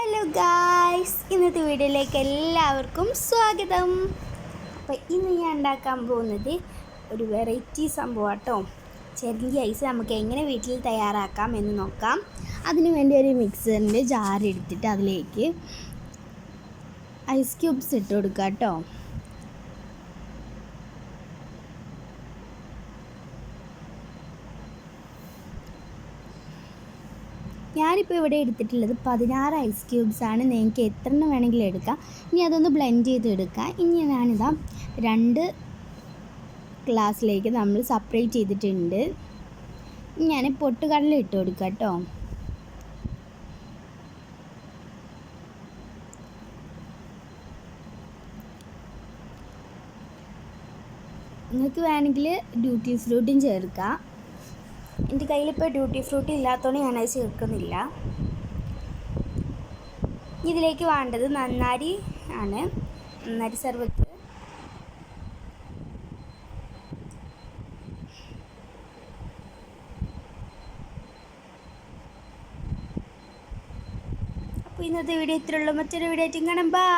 Hello guys, ഇന്നത്തെ വീഡിയോയിലേക്ക് എല്ലാവർക്കും സ്വാഗതം. അപ്പോൾ ഇന്ന് ഞാൻ ഉണ്ടാക്കാൻ പോകുന്നത് ഒരു വെറൈറ്റി സംഭവം കേട്ടോ. ചെറിയ ഐസ് നമുക്ക് എങ്ങനെ വീട്ടിൽ തയ്യാറാക്കാം എന്ന് നോക്കാം. അതിനു വേണ്ടി ഒരു മിക്സറിൻ്റെ ജാർ എടുത്തിട്ട് അതിലേക്ക് ഐസ് ക്യൂബ്സ് ഇട്ട് കൊടുക്കുക കേട്ടോ. ഞാനിപ്പോൾ ഇവിടെ എടുത്തിട്ടുള്ളത് 16 ഐസ് ക്യൂബ്സാണ്. നിങ്ങൾക്ക് എത്ര എണ്ണം വേണമെങ്കിലും എടുക്കാം. ഇനി അതൊന്ന് ബ്ലെൻഡ് ചെയ്തെടുക്കാം. ഇനി ഞാനിതാ 2 ഗ്ലാസ്സിലേക്ക് നമ്മൾ സെപ്പറേറ്റ് ചെയ്തിട്ടുണ്ട്. ഞാൻ പൊട്ടുകടല ഇട്ട് കൊടുക്കാം കേട്ടോ. നിങ്ങൾക്ക് വേണമെങ്കിൽ ഡ്യൂട്ടി ഫ്രൂട്ടും ചേർക്കാം. എൻ്റെ കയ്യിലിപ്പോൾ ഡ്യൂട്ടി ഫ്രൂട്ട് ഇല്ലാത്തതുകൊണ്ട് ഞാനത് ചേർക്കുന്നില്ല. ഇതിലേക്ക് വേണ്ടത് നന്നാരി ആണ്, നന്നാരി സർബത്ത്. അപ്പോൾ ഇന്നത്തെ വീഡിയോ ഇത്രയുള്ളൂ. മറ്റൊരു വീഡിയോ ആയിട്ട് കാണാം. ബൈ.